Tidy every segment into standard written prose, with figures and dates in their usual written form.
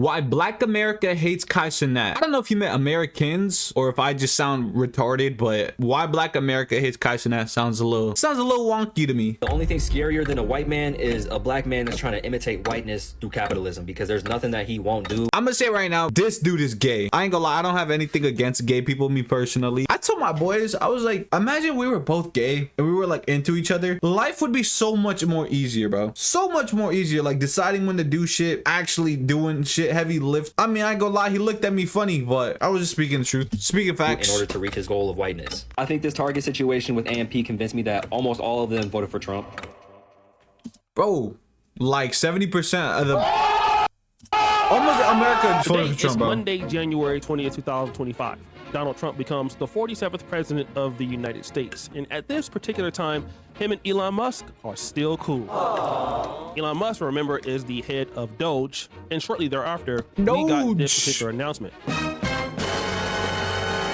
Why Black America hates Cenat. I don't know if you meant Americans or if I just sound retarded, but why Black America hates Cenat sounds a little wonky to me. The only thing scarier than a white man is a black man that's trying to imitate whiteness through capitalism, because there's nothing that he won't do. I'm gonna say right now, this dude is gay. I ain't gonna lie, I don't have anything against gay people, me personally. I told my boys, I was like, imagine we were both gay and we were like into each other. Life would be so much more easier, bro. So much more easier, like deciding when to do shit, actually doing shit, heavy lift. I mean, I ain't gonna lie, he looked at me funny, but I was just speaking the truth, speaking facts. In order to reach his goal of whiteness. I think this Target situation with AMP convinced me that almost all of them voted for Trump. Bro, like 70% of the almost America voted for Trump, bro. Monday, January 20th, 2025. Donald Trump becomes the 47th president of the United States. And at this particular time, him and Elon Musk are still cool. Elon Musk, remember, is the head of Doge. And shortly thereafter, we got this particular announcement.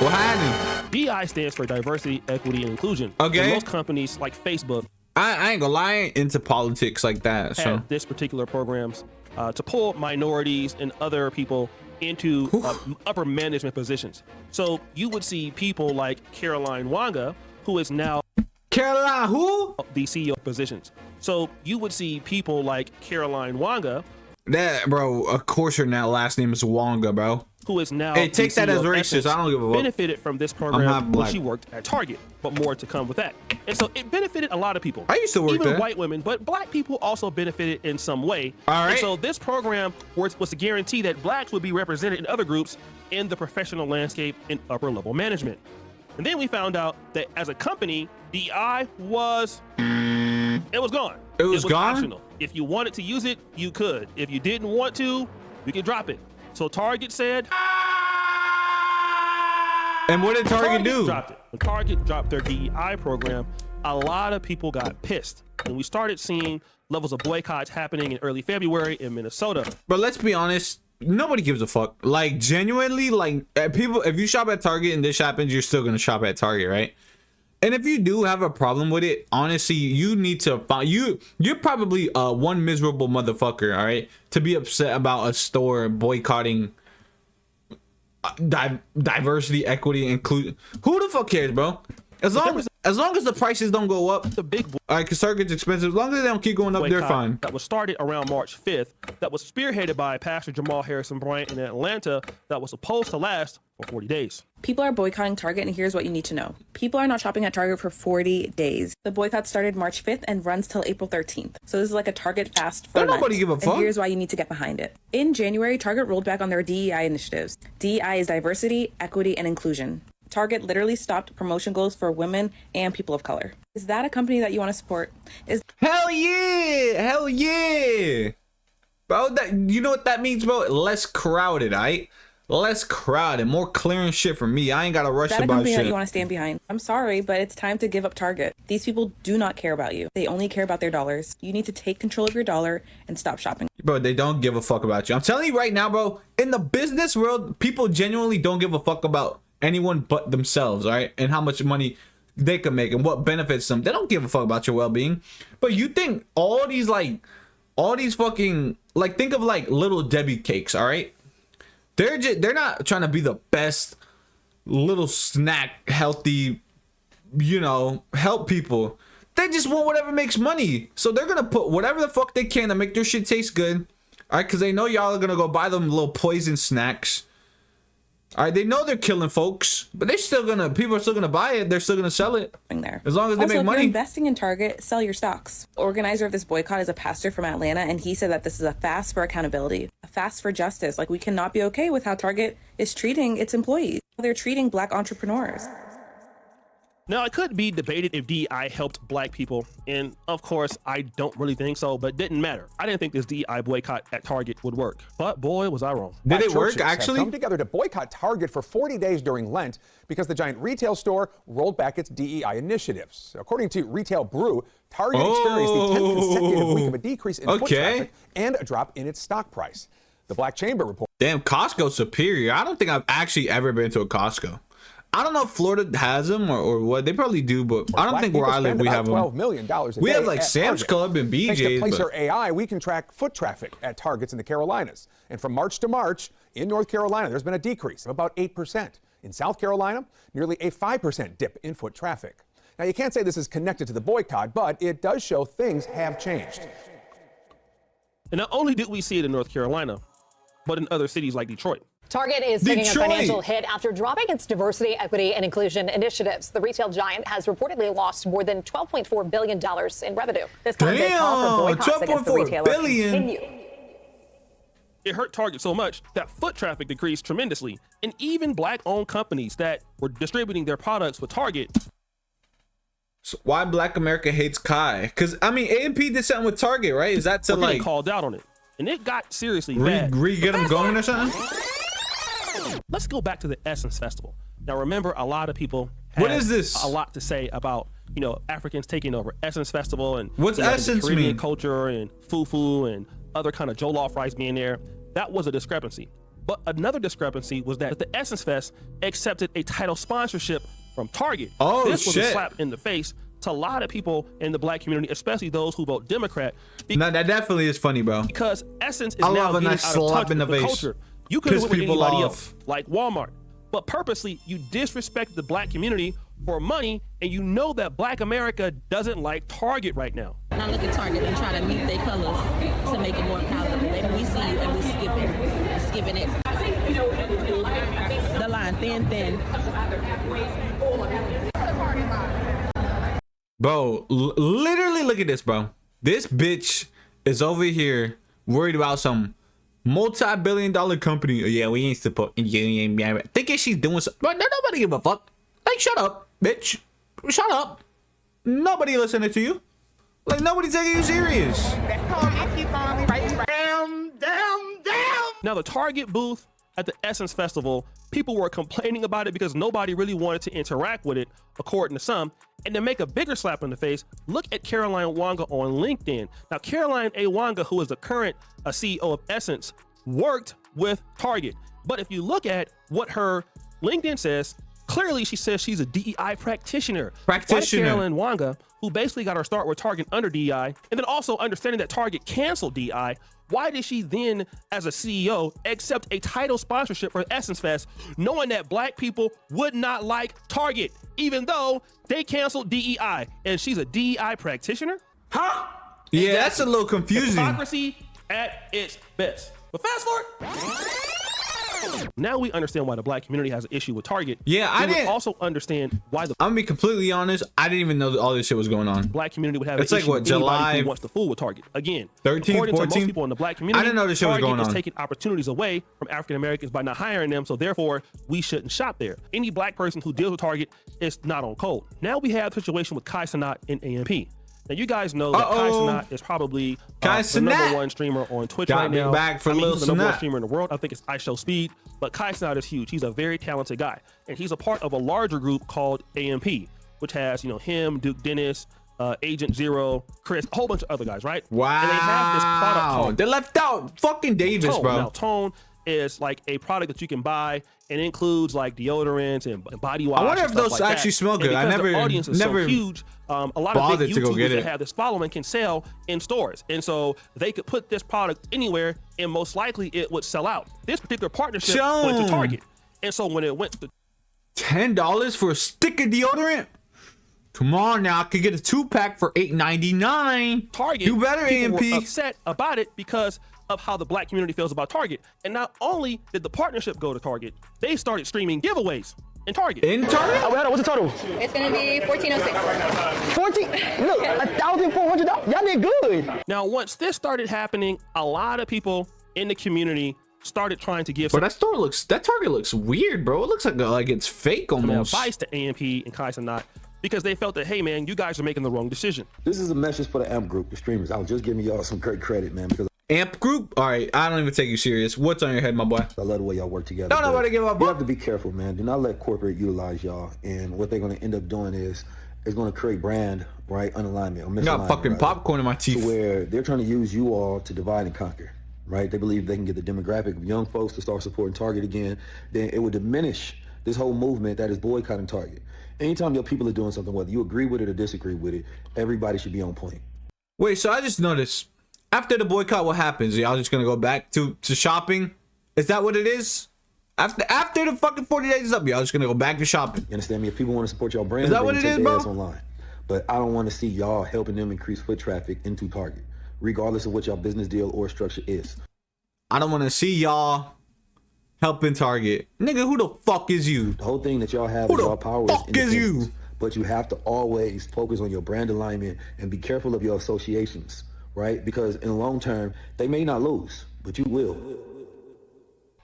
What happened? DI stands for diversity, equity, and inclusion. Okay. And most companies like Facebook, I ain't gonna lie, I ain't into politics like that. So have this particular programs to pull minorities and other people into upper management positions. So you would see people like Caroline Wanga, who is now Caroline who? The CEO positions. So you would see people like Caroline Wanga, that bro, of course her now last name is Wanga, bro. Who is now hey, take that as racist. I don't give a fuck. Benefited from this program when she worked at Target, but more to come with that. And so it benefited a lot of people. I used to work even there. White women, but black people also benefited in some way. All right. And so this program was to guarantee that blacks would be represented in other groups in the professional landscape in upper level management. And then we found out that as a company, DI was it was gone. It was gone? Optional. If you wanted to use it, you could. If you didn't want to, you could drop it. So Target said. And what did Target do? Dropped it. When Target dropped their DEI program, a lot of people got pissed. And we started seeing levels of boycotts happening in early February in Minnesota. But let's be honest, nobody gives a fuck. Like genuinely, like people, if you shop at Target and this happens, you're still gonna shop at Target, right? And if you do have a problem with it, honestly, you need to find you're probably one miserable motherfucker, all right, to be upset about a store boycotting diversity, equity, inclusion. Who the fuck cares, bro? As long as the prices don't go up, the big all right, because Target's expensive. As long as they don't keep going up, they're fine. That was started around March 5th. That was spearheaded by Pastor Jamal Harrison Bryant in Atlanta. That was supposed to last for 40 days. People are boycotting Target, and here's what you need to know. People are not shopping at Target for 40 days. The boycott started March 5th and runs till April 13th. So this is like a Target fast for Lent. Nobody give a fuck. And here's why you need to get behind it. In January, Target rolled back on their DEI initiatives. DEI is diversity, equity, and inclusion. Target literally stopped promotion goals for women and people of color. Is that a company that you want to support? Hell yeah, bro. That, you know what that means, bro? Less crowded, right? Less crowded, more clearance shit for me. I ain't gotta rush to buy shit. Is that a company that you want to stand behind? I'm sorry, but it's time to give up Target. These people do not care about you. They only care about their dollars. You need to take control of your dollar and stop shopping. Bro, they don't give a fuck about you. I'm telling you right now, bro. In the business world, people genuinely don't give a fuck about anyone but themselves, all right? And how much money they can make and what benefits them. They don't give a fuck about your well-being. But you think all these fucking, like, think of like Little Debbie cakes, all right? They're not trying to be the best little snack, healthy, you know, help people. They just want whatever makes money. So they're gonna put whatever the fuck they can to make their shit taste good, all right? Because they know y'all are gonna go buy them little poison snacks. All right, they know they're killing folks, but people are still gonna buy it. They're still gonna sell it there. As long as they make money. If you're investing in Target, sell your stocks. Organizer of this boycott is a pastor from Atlanta, and he said that this is a fast for accountability, a fast for justice. Like, we cannot be okay with how Target is treating its employees. They're treating black entrepreneurs. Now, it could be debated if DEI helped black people, and of course, I don't really think so, but it didn't matter. I didn't think this DEI boycott at Target would work, but boy, was I wrong. Did it work, actually? Come together to boycott Target for 40 days during Lent because the giant retail store rolled back its DEI initiatives. According to Retail Brew, Target experienced the 10th consecutive week of a decrease in foot traffic and a drop in its stock price. The Black Chamber report. Damn, Costco's superior. I don't think I've actually ever been to a Costco. I don't know if Florida has them or what. They probably do, but I don't Black think where people I live spend we about have them. $12 million a We day have like at Sam's Target. Club and Thanks to BJ's. Placer But AI, we can track foot traffic at Targets in the Carolinas. And from March to March, in North Carolina, there's been a decrease of about 8%. In South Carolina, nearly a 5% dip in foot traffic. Now, you can't say this is connected to the boycott, but it does show things have changed. And not only did we see it in North Carolina, but in other cities like Detroit. Target is taking a financial hit after dropping its diversity, equity, and inclusion initiatives. The retail giant has reportedly lost more than $12.4 billion in revenue. This comes as call for boycotts against the retailer continue. It hurt Target so much that foot traffic decreased tremendously, and even black-owned companies that were distributing their products with Target. so why Black America hates Kai? Because I mean, AMP did something with Target, right? Is that to Like like called out on it, and it got seriously bad. get them going or something? Let's go back to the Essence Festival. Now, remember, a lot of people What have is this? a lot to say about, you know, Africans taking over Essence Festival and What's you know, Essence the Caribbean mean? culture and fufu and other kind of jollof rice being there. That was a discrepancy. But another discrepancy was that the Essence Fest accepted a title sponsorship from Target. Oh, this was a shit. slap in the face to a lot of people in the black community, especially those who vote Democrat. No, that definitely is funny, bro. Because Essence is I now love a getting nice out of slap touch in the with the face. culture. You could have Piss went with people anybody off. else, like Walmart, but purposely you disrespected the black community for money, and you know that Black America doesn't like Target right now. And I look at Target and try to meet their colors to make it more palatable. Maybe we see you and we skipping it. The line thin. Bro, literally look at this, bro. This bitch is over here worried about some multi-billion-dollar company. Oh, yeah, we ain't supporting you. Thinking she's doing something. But nobody give a fuck. Like, shut up, bitch. Shut up. Nobody listening to you. Like, nobody taking you serious. Now, the Target booth at the Essence Festival, people were complaining about it because nobody really wanted to interact with it, according to some. And to make a bigger slap in the face, look at Caroline Wanga on LinkedIn. Now, Caroline A. Wanga, who is the current CEO of Essence, worked with Target. But if you look at what her LinkedIn says, clearly she says she's a DEI practitioner. Why did Caroline Wanga, who basically got her start with Target under DEI, and then also understanding that Target canceled DEI, why did she then, as a CEO, accept a title sponsorship for Essence Fest, knowing that black people would not like Target, even though they canceled DEI, and she's a DEI practitioner? Huh? Yeah, that's a little confusing. Hypocrisy at its best. But fast forward. Now we understand why the black community has an issue with Target. Yeah, I didn't also understand why the I'm gonna be completely honest. I didn't even know that all this shit was going on. black community would have It's an like issue what, with anybody July who wants to fool with Target. Again, 13, according to 14? most people in the black community, I didn't know this shit was Target going is on. taking opportunities away from African Americans by not hiring them, so therefore we shouldn't shop there. Any black person who deals with Target is not on code. Now we have a situation with Cenat and AMP. Now you guys know that Cenat is probably the number one streamer on Twitch right now. Back for he's the number one Cenat. streamer in the world. I think it's iShowSpeed, but Cenat is huge. He's a very talented guy, and he's a part of a larger group called AMP, which has him, Duke Dennis, Agent Zero, Chris, a whole bunch of other guys, right? Wow. And they have this product called They left out fucking Davis, Tone. bro. Now, Tone is like a product that you can buy and it includes like deodorants and body wash. I wonder and if stuff those like actually that. smell And good. I because never, the audience is never so huge. A lot of bothered big to go YouTubers get that it. have this following can sell in stores, and so they could put this product anywhere, and most likely it would sell out. This particular partnership went to Target, and so when it went to $10 for a stick of deodorant. Come on now, I could get a 2-pack for $8.99. Target, You better, people AMP. were upset about it because of how the black community feels about Target. And not only did the partnership go to Target, they started streaming giveaways in Target. In Target? Oh, what's the total? It's gonna be 1406. 14? Look, $1,400. Y'all did good. Now, once this started happening, a lot of people in the community started trying to give But that Target looks weird, bro. It looks like it's fake some almost. advice to AMP and Cenat because they felt that, hey man, you guys are making the wrong decision. This is a message for the AMP group, the streamers. I was just giving y'all some great credit, man, because AMP group? All right, I don't even take you serious. What's on your head, my boy? I love the way y'all work together. Don't nobody give a You have to be careful, man. Do not let corporate utilize y'all. And what they're going to end up doing is going to create brand, right, unalignment or misalignment. Got fucking popcorn in my teeth. To where they're trying to use you all to divide and conquer, right? They believe they can get the demographic of young folks to start supporting Target again. Then it would diminish this whole movement that is boycotting Target. Anytime your people are doing something, whether you agree with it or disagree with it, everybody should be on point. Wait, so I just noticed, after the boycott, what happens? Y'all just gonna go back to shopping? Is that what it is? After the fucking 40 days is up, y'all just gonna go back to shopping? You understand me? If people want to support your brand, is that what it is, bro? Online. But I don't want to see y'all helping them increase foot traffic into Target, regardless of what your business deal or structure is. I don't want to see y'all helping Target. Nigga, who the fuck is you? The whole thing that y'all have is y'all power. Who the fuck is you? But you have to always focus on your brand alignment and be careful of your associations, right? Because in the long term, they may not lose, but you will.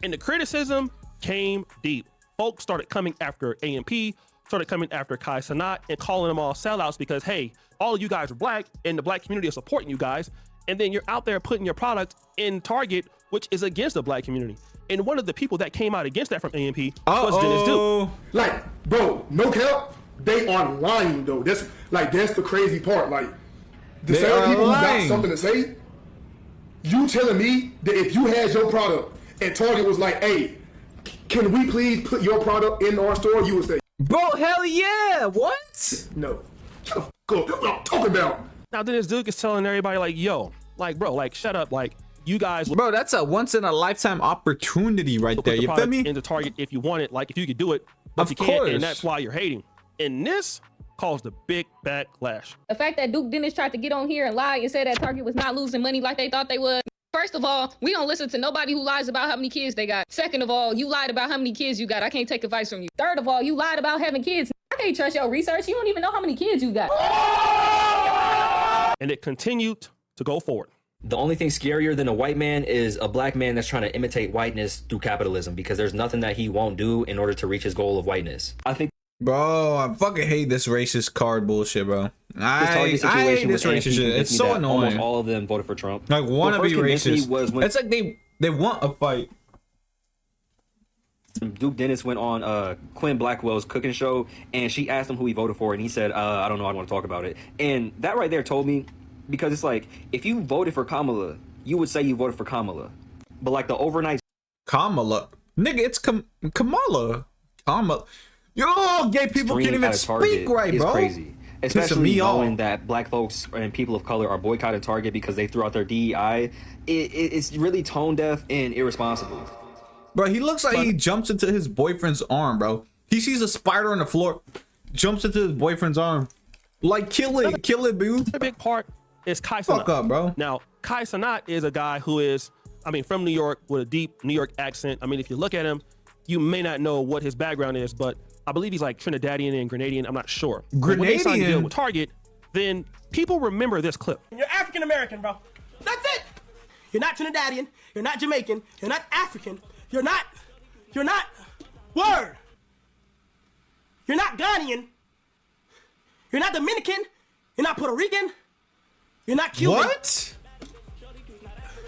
And the criticism came deep. Folks started coming after AMP, started coming after Kai Cenat and calling them all sellouts because, hey, all of you guys are black and the black community is supporting you guys. And then you're out there putting your product in Target, which is against the black community. And one of the people that came out against that from AMP was Dennis Duke. Like, bro, no cap, they are lying though. That's the crazy part. Like, the same people who got something to say, you telling me that if you had your product and Target was like, hey, can we please put your product in our store? You would say, bro, hell yeah. What? No. Shut the fuck up. That's what I'm talking about. Now Dennis Duke is telling everybody like, yo, like, bro, like, shut up. Like, you guys, bro, that's a once in a lifetime opportunity right there. You feel me? Into Target if you want it, like if you could do it, but you can't, and that's why you're hating. And this caused a big backlash. The fact that Duke Dennis tried to get on here and lie and say that Target was not losing money like they thought they would. First of all, we don't listen to nobody who lies about how many kids they got. Second of all, you lied about how many kids you got. I can't take advice from you. Third of all, you lied about having kids. I can't trust your research. You don't even know how many kids you got. And it continued to go forward. The only thing scarier than a white man is a black man that's trying to imitate whiteness through capitalism, because there's nothing that he won't do in order to reach his goal of whiteness. I think, bro, I fucking hate this racist card bullshit, bro. I hate this racist shit. It's so annoying. Almost all of them voted for Trump. Like, wanna be racist. It's like they want a fight. Duke Dennis went on Quinn Blackwell's cooking show, and she asked him who he voted for, and he said, I don't know, I don't want to talk about it. And that right there told me, because it's like, if you voted for Kamala, you would say you voted for Kamala. But like the overnight... Kamala? Nigga, it's Kamala. Kamala. Yo, gay people can't even speak right, bro. Crazy. Especially knowing that black folks and people of color are boycotting Target because they threw out their DEI. It's really tone deaf and irresponsible. Bro, he looks like he jumps into his boyfriend's arm, bro. He sees a spider on the floor, jumps into his boyfriend's arm. Like, kill it, boo. A big part is Kai Cenat. Fuck up, bro. Now, Kai Cenat is a guy who is, I mean, from New York with a deep New York accent. I mean, if you look at him, you may not know what his background is, but I believe he's like Trinidadian and Grenadian. I'm not sure. When they signed a deal with Target, then people remember this clip. You're African American, bro. That's it. You're not Trinidadian. You're not Jamaican. You're not African. You're not word. You're not Ghanaian. You're not Dominican. You're not Puerto Rican. You're not Cuban. What?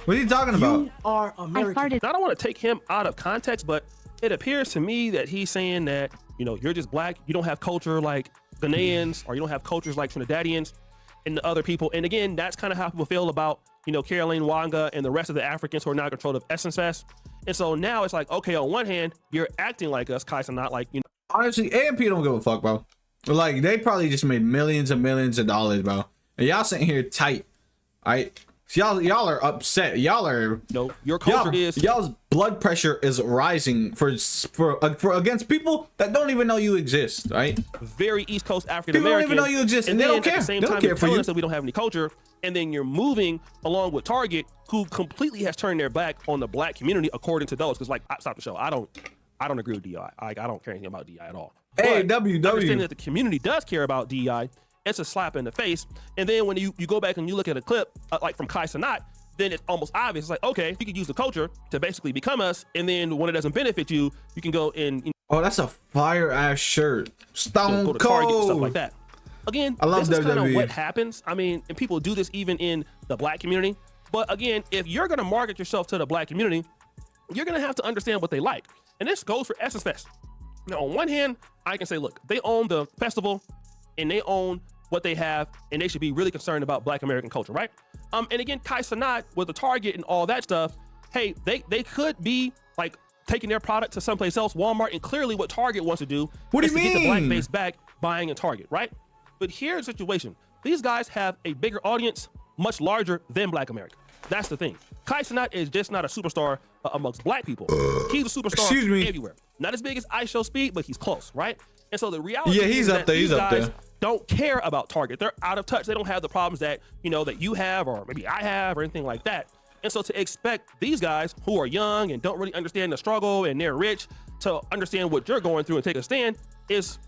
What are you talking about? You are American. I don't want to take him out of context, but it appears to me that he's saying that, you know, you're just black. You don't have culture like Ghanaians, or you don't have cultures like Trinidadians and the other people. And again, that's kind of how people feel about, you know, Caroline Wanga and the rest of the Africans who are now in control of Essence Fest. And so now it's like, okay, on one hand, you're acting like us, Kai Cenat, like, you know. Honestly, AMP don't give a fuck, bro. Like, they probably just made millions and millions of dollars, bro. And y'all sitting here tight, all right? So y'all are upset. Y'all are your culture is y'all's blood pressure is rising for against people that don't even know you exist, right? Very East Coast African American. People don't even know you exist, and they don't care. At the same time, you're telling us that we don't have any culture, and then you're moving along with Target, who completely has turned their back on the black community, according to those. Because, like, stop the show. I don't agree with DI. I don't care anything about DI at all. Hey, understanding that the community does care about DI. It's a slap in the face. And then when you go back and you look at a clip like from Kai Cenat, then it's almost obvious. It's like, okay, you could use the culture to basically become us, and then when it doesn't benefit you, you can go and, you know, oh, that's a fire ass shirt. Stone go to Cold. Target, stuff like that. Again, I love this is kind of WWE. what happens. I mean, and people do this even in the black community. But again, if you're gonna market yourself to the black community, you're gonna have to understand what they like. And this goes for Essence Fest. Now, on one hand, I can say, look, they own the festival and they own what they have, and they should be really concerned about black American culture, right? And again, Kai Cenat with the Target and all that stuff, hey, they could be like taking their product to someplace else, Walmart, and clearly what Target wants to do what do is you to mean? get the black base back buying in Target, right? But here's the situation. These guys have a bigger audience, much larger than Black America. That's the thing. Kai Cenat is just not a superstar amongst black people. He's a superstar everywhere. Not as big as I Show Speed, but he's close, right? And so the reality is that these guys don't care about Target. They're out of touch. They don't have the problems that, you know, that you have or maybe I have or anything like that. And so to expect these guys who are young and don't really understand the struggle and they're rich to understand what you're going through and take a stand is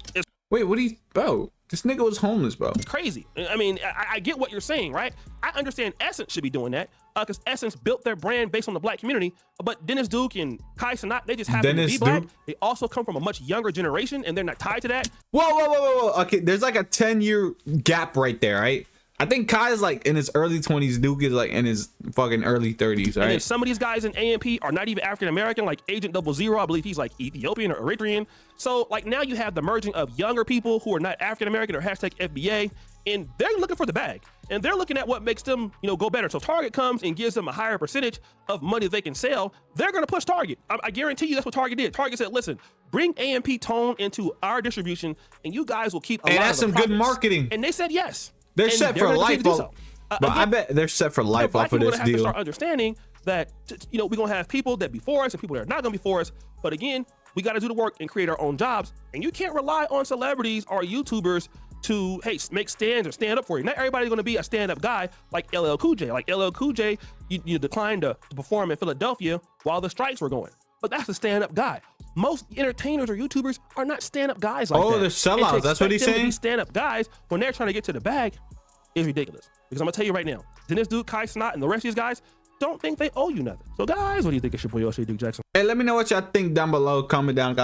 wait, what are you about? This nigga was homeless, bro. Crazy. I mean, I get what you're saying, right? I understand Essence should be doing that because Essence built their brand based on the black community. But Dennis Duke and Kai Cenat, they just happen to be black. They also come from a much younger generation and they're not tied to that. Whoa. Okay, there's like a 10-year gap right there, right? I think Kai is like in his early 20s. Duke is like in his fucking early 30s, right? And then some of these guys in AMP are not even African American, like Agent 00. I believe he's like Ethiopian or Eritrean. So like now you have the merging of younger people who are not African American or hashtag FBA, and they're looking for the bag. And they're looking at what makes them, you know, go better. So Target comes and gives them a higher percentage of money they can sell. They're going to push Target. I guarantee you that's what Target did. Target said, listen, bring AMP Tone into our distribution and you guys will keep a lot of the that's some good marketing. And they said yes. They're set for life. But I bet they're set for life off of this deal. Have to start understanding that, you know, we're going to have people that be for us and people that are not going to be for us. But again, we got to do the work and create our own jobs. And you can't rely on celebrities or YouTubers to, hey, make stands or stand up for you. Not everybody's going to be a stand-up guy like LL Cool J. Like LL Cool J, you declined to perform in Philadelphia while the strikes were going. But that's a stand-up guy. Most entertainers or YouTubers are not stand-up guys like that. Oh, they're sellouts. That's what he's saying? Stand-up guys when they're trying to get to the bag is ridiculous. Because I'm going to tell you right now, Dennis Duke, Kai Cenat, and the rest of these guys don't think they owe you nothing. So guys, what do you think of your boy Duke Jackson? Hey, let me know what y'all think down below. Comment down.